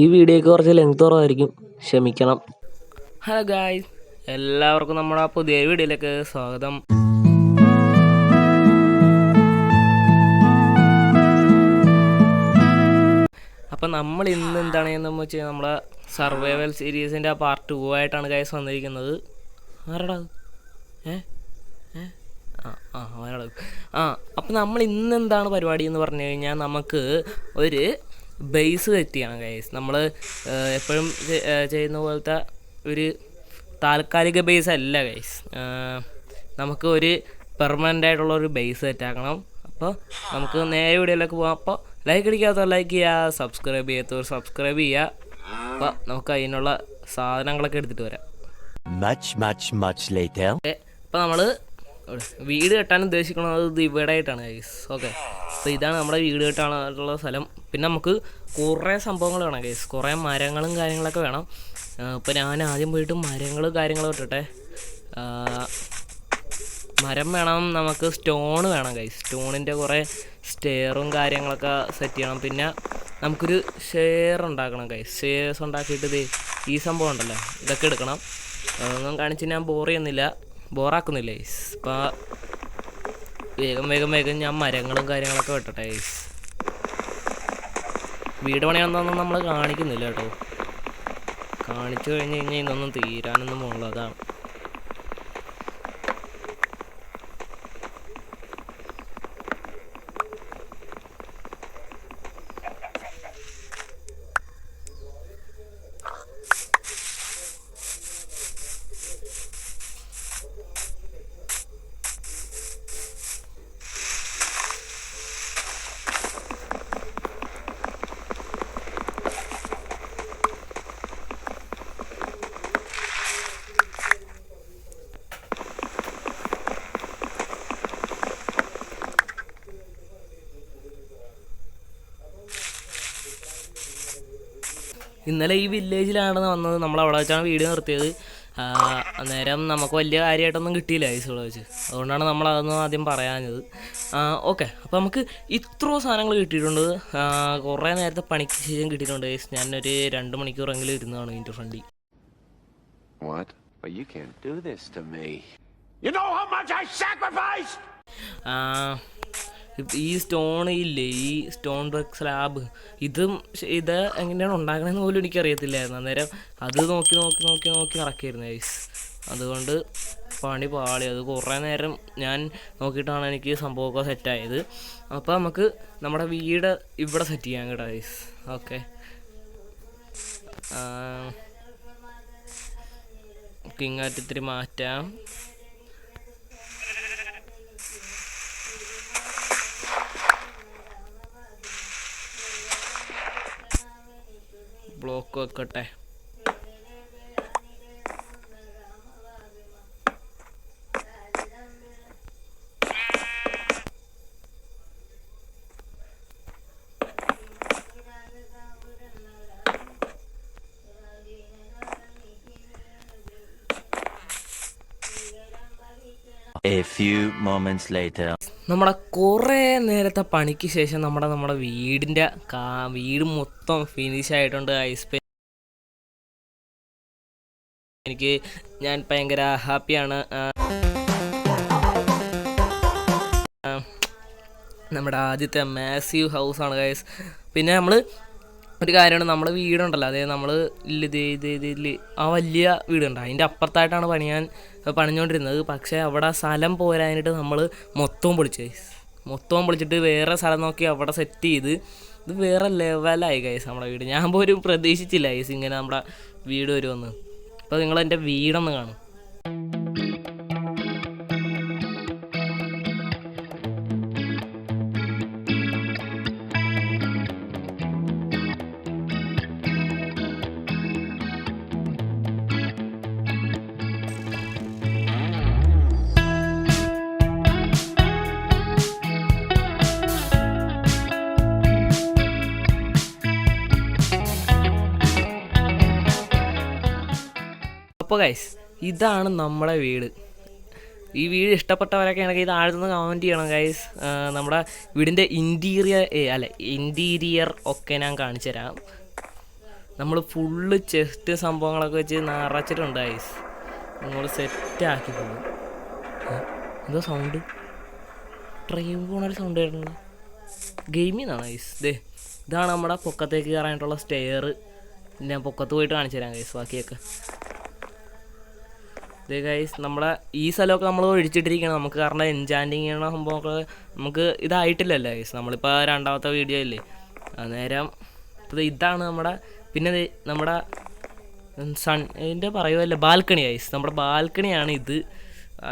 ഈ വീഡിയോയ്ക്ക് കുറച്ച് ലെങ്ത് കുറവായിരിക്കും, ക്ഷമിക്കണം. ഹലോ ഗായ്സ്, എല്ലാവർക്കും നമ്മുടെ പുതിയ വീഡിയോയിലേക്ക് സ്വാഗതം. അപ്പം നമ്മൾ ഇന്ന് എന്താണെന്ന് വെച്ചാൽ നമ്മളെ സർവൈവൽ സീരീസിൻ്റെ പാർട്ട് 2 ആയിട്ടാണ് ഗായ്സ് വന്നിരിക്കുന്നത്. ആരാടാ അപ്പം നമ്മൾ ഇന്ന് എന്താണ് പരിപാടി എന്ന് പറഞ്ഞു കഴിഞ്ഞാൽ, നമുക്ക് ഒരു ബേസ് സെറ്റ് ചെയ്യണം ഗൈസ്. നമ്മൾ എപ്പോഴും ചെയ്യുന്ന പോലത്തെ ഒരു താൽക്കാലിക ബേസ് അല്ല ഗൈസ്, നമുക്ക് ഒരു പെർമനൻ്റ് ആയിട്ടുള്ള ഒരു ബേസ് സെറ്റ് ആക്കണം. അപ്പോൾ നമുക്ക് നേരെ വീഡിയോയിലേക്ക് പോകാം. അപ്പോൾ ലൈക്ക് അടിക്കാത്തവർ ലൈക്ക് ചെയ്യുക, സബ്സ്ക്രൈബ് ചെയ്യാത്തവർ സബ്സ്ക്രൈബ് ചെയ്യുക. അപ്പോൾ നമുക്ക് അതിനുള്ള സാധനങ്ങളൊക്കെ എടുത്തിട്ട് വരാം. അപ്പോൾ നമ്മൾ വീട് കെട്ടാൻ ഉദ്ദേശിക്കുന്നത് ഇത് ഇവിടെ ആയിട്ടാണ് ഗൈസ്. ഓക്കെ, അപ്പോൾ ഇതാണ് നമ്മുടെ വീട് കെട്ടാനുള്ള സ്ഥലം. പിന്നെ നമുക്ക് കുറേ സംഭവങ്ങൾ വേണം ഗൈസ്, കുറേ മരങ്ങളും കാര്യങ്ങളൊക്കെ വേണം. ഇപ്പോൾ ഞാൻ ആദ്യം പോയിട്ട് കാര്യങ്ങളും ഇട്ടിട്ടെ. മരം വേണം, നമുക്ക് സ്റ്റോൺ വേണം ഗൈസ്. സ്റ്റോണിൻ്റെ കുറേ സ്റ്റെയറും കാര്യങ്ങളൊക്കെ സെറ്റ് ചെയ്യണം. പിന്നെ നമുക്കൊരു ഷെയർ ഉണ്ടാക്കണം ഗൈസ്. ഷെയർസ് ഉണ്ടാക്കിയിട്ട് ഈ സംഭവം ഉണ്ടല്ലോ, ഇതൊക്കെ എടുക്കണം. അതൊന്നും കാണിച്ച് ഞാൻ ബോറാക്കുന്നില്ല ഗൈസ്. അപ്പോൾ വേഗം ഞാൻ മരങ്ങളും കാര്യങ്ങളൊക്കെ വെട്ടട്ടെ ഗൈസ്. വീട് പണിയൊന്നും നമ്മൾ കാണിക്കുന്നില്ല കേട്ടോ. കാണിച്ചു കഴിഞ്ഞ് കഴിഞ്ഞാൽ ഇതൊന്നും തീരാനൊന്നും പോകുള്ളൂ, അതാണ്. ഇന്നലെ ഈ വില്ലേജിലാണ് വന്നത്, നമ്മളവിടെ വെച്ചാണ് വീഡിയോ നിർത്തിയത്. അന്നേരം നമുക്ക് വലിയ കാര്യമായിട്ടൊന്നും കിട്ടിയില്ല ഐസുകളെ വെച്ച്, അതുകൊണ്ടാണ് നമ്മളതൊന്നും ആദ്യം പറയാഞ്ഞത്. ഓക്കെ, അപ്പോൾ നമുക്ക് ഇത്രയും സാധനങ്ങൾ കിട്ടിയിട്ടുണ്ട്. കുറേ നേരത്തെ പണിക്ക് ശേഷം കിട്ടിയിട്ടുണ്ട് ഗൈസ്. ഞാനൊരു 2 മണിക്കൂറെങ്കിലും ഇരുന്നതാണ് ഇതിൻ്റെ ഫ്രണ്ടിൽ. ഈ സ്റ്റോൺ ഇല്ലേ, ഈ സ്റ്റോൺ ബ്രിക്ക് സ്ലാബ്, ഇത് എങ്ങനെയാണ് ഉണ്ടാക്കണമെന്ന് പോലും എനിക്കറിയത്തില്ലായിരുന്നു. അന്നേരം അത് നോക്കി നടക്കായിരുന്നു ഗൈസ്. അതുകൊണ്ട് പണി പാളി. അത് കുറേ നേരം ഞാൻ നോക്കിയിട്ടാണ് എനിക്ക് സംഭവമൊക്കെ സെറ്റായത്. അപ്പോൾ നമുക്ക് നമ്മുടെ വീട് ഇവിടെ സെറ്റ് ചെയ്യാൻ കേട്ടോ ഗൈസ്. ഓക്കെ, ഇങ്ങോട്ട് ഇത്തിരി മാറ്റാം. ബ്ലോക്ക് വെക്കട്ടെ. A few moments later. നമ്മുടെ കുറേ നേരത്തെ പണിക്ക് ശേഷം നമ്മുടെ വീട് മൊത്തം ഫിനിഷ് ആയിട്ടുണ്ട് ഗൈസ്. ഞാൻ ഭയങ്കര ഹാപ്പിയാണ്. നമ്മുടെ ആദ്യത്തെ മാസീവ് ഹൗസാണ് ഗൈസ്. പിന്നെ ഒരു കാര്യമാണ്, നമ്മുടെ വീടുണ്ടല്ലോ, അതായത് നമ്മൾ ആ വലിയ വീടുണ്ട്, അതിൻ്റെ അപ്പുറത്തായിട്ടാണ് പണിഞ്ഞുകൊണ്ടിരുന്നത്. പക്ഷേ അവിടെ സ്ഥലം പോരാനായിട്ട് നമ്മൾ മൊത്തവും പൊളിച്ചിട്ട് വേറെ സ്ഥലം നോക്കി അവിടെ സെറ്റ് ചെയ്ത് ഇത് വേറെ ലെവലായി ഗൈസ് നമ്മുടെ വീട്. ഞാൻ പോലും പ്രതീക്ഷിച്ചില്ല ഗൈസ് ഇങ്ങനെ നമ്മുടെ വീട് വരുമെന്ന്. അപ്പോൾ നിങ്ങൾ എൻ്റെ വീടൊന്ന് കാണും. അപ്പോൾ ഗൈസ്, ഇതാണ് നമ്മുടെ വീട്. ഈ വീട് ഇഷ്ടപ്പെട്ടവരൊക്കെ ആണെങ്കിൽ ഇത് ആഴ്ന്ന് കമൻറ്റ് ചെയ്യണം ഗൈസ്. നമ്മുടെ വീടിൻ്റെ ഇൻറ്റീരിയർ ഒക്കെ ഞാൻ കാണിച്ചു തരാം. നമ്മൾ ഫുള്ള് ചെസ്റ്റ് സംഭവങ്ങളൊക്കെ വെച്ച് നിറച്ചിട്ടുണ്ട് ഗൈസ്. നമ്മൾ സെറ്റാക്കി പോകും. എന്തോ സൗണ്ട്, ട്രെയിൻ പോണൊരു സൗണ്ട് ആയിട്ടുള്ള ഗെയിമിൽ നിന്നാണ് ഗൈസ്. ഇതാണ് നമ്മുടെ പൊക്കത്തേക്ക് കയറാനായിട്ടുള്ള സ്റ്റെയർ. ഞാൻ പൊക്കത്ത് പോയിട്ട് കാണിച്ചു തരാം ഗൈസ് ബാക്കിയൊക്കെ. ഗൈസ് നമ്മുടെ ഈ സ്ഥലമൊക്കെ നമ്മൾ ഒഴിച്ചിട്ടിരിക്കണം നമുക്ക്, കാരണം എൻചാൻറ്റിങ് ചെയ്യണ സംഭവമൊക്കെ നമുക്ക് ഇതായിട്ടില്ലല്ലോ ഗൈസ്. നമ്മളിപ്പോൾ രണ്ടാമത്തെ വീഡിയോ അല്ലേ അന്നേരം. ഇതാണ് നമ്മുടെ, പിന്നെ നമ്മുടെ ഇതിൻ്റെ പറയുമല്ലോ ബാൽക്കണി ഗൈസ്. നമ്മുടെ ബാൽക്കണിയാണ് ഇത്.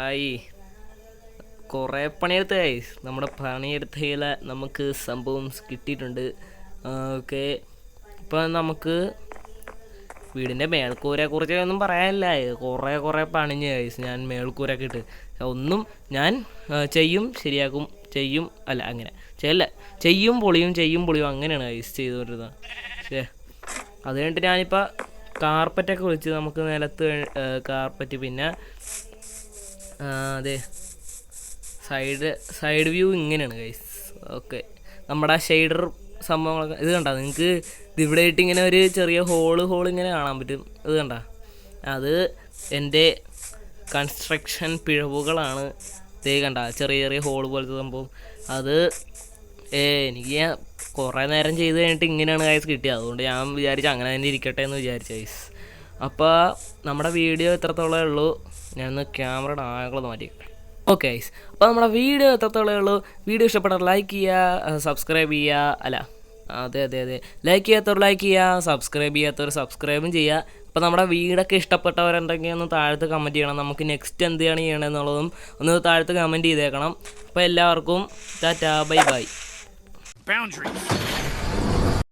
ആയി കുറേ പണിയെടുത്ത ഗൈസ്. നമ്മുടെ പണിയെടുത്തതിൽ നമുക്ക് സംഭവം കിട്ടിയിട്ടുണ്ട്. ഓക്കെ, ഇപ്പം നമുക്ക് വീടിൻ്റെ മേൽക്കൂരയെക്കുറിച്ച് ഒന്നും പറയാനില്ല. കുറേ പണിഞ്ഞ് ഗൈസ് ഞാൻ മേൽക്കൂരൊക്കെ ഇട്ട്. ഒന്നും ഞാൻ ചെയ്യും ശരിയാക്കും, ചെയ്യും അല്ല അങ്ങനെ ചെയ്യും പൊളിയും അങ്ങനെയാണ് ഗൈസ് ചെയ്തുകൊണ്ടിരുന്നത്. ശേ, അത് കഴിഞ്ഞിട്ട് ഞാനിപ്പോൾ കാർപ്പറ്റൊക്കെ വിളിച്ച് നമുക്ക് നിലത്ത് കാർപ്പറ്റ്, പിന്നെ അതെ സൈഡ് വ്യൂ ഇങ്ങനെയാണ് ഗൈസ്. ഓക്കെ, നമ്മുടെ ഷെയ്ഡർ സംഭവങ്ങളൊക്കെ ഇത് കണ്ട നിങ്ങൾക്ക് ഇവിടെ ആയിട്ട് ഇങ്ങനെ ഒരു ചെറിയ ഹോൾ ഇങ്ങനെ കാണാൻ പറ്റും. ഇത് കണ്ട, അത് എൻ്റെ കൺസ്ട്രക്ഷൻ പിഴവുകളാണ്. ഇതേ കണ്ട ചെറിയ ഹോൾ പോലത്തെ സംഭവം. അത് എനിക്ക് ഞാൻ കുറേ നേരം ചെയ്ത് കഴിഞ്ഞിട്ട് ഇങ്ങനെയാണ് ഗൈസ് കിട്ടിയത്. അതുകൊണ്ട് ഞാൻ വിചാരിച്ചു അങ്ങനെ തന്നെ ഇരിക്കട്ടെ എന്ന് വിചാരിച്ചു ഗൈസ്. അപ്പോൾ നമ്മുടെ വീഡിയോ എത്രത്തോളമേ ഉള്ളൂ. ഞാനൊന്ന് ക്യാമറയുടെ ആംഗിളൊന്ന് മാറ്റിയിട്ടെ. ഓക്കെ ഗൈസ്, അപ്പോൾ നമ്മുടെ വീഡിയോ എത്രത്തോളമേ ഉള്ളൂ. വീഡിയോ ഇഷ്ടപ്പെട്ടാൽ ലൈക്ക് ചെയ്യുക, സബ്സ്ക്രൈബ് ചെയ്യുക. അല്ല അതെ ലൈക്ക് ചെയ്യാത്തവർ ലൈക്ക് ചെയ്യുക, സബ്സ്ക്രൈബ് ചെയ്യാത്തവർ സബ്സ്ക്രൈബും ചെയ്യുക. അപ്പോൾ നമ്മുടെ വീടൊക്കെ ഇഷ്ടപ്പെട്ടവരുണ്ടെങ്കിൽ ഒന്ന് താഴത്ത് കമൻറ്റ് ചെയ്യണം. നമുക്ക് നെക്സ്റ്റ് എന്താണ് ചെയ്യണമെന്നുള്ളതും ഒന്ന് താഴത്ത് കമൻറ്റ് ചെയ്തേക്കണം. അപ്പോൾ എല്ലാവർക്കും ടാറ്റാ, ബൈ. Boundaries.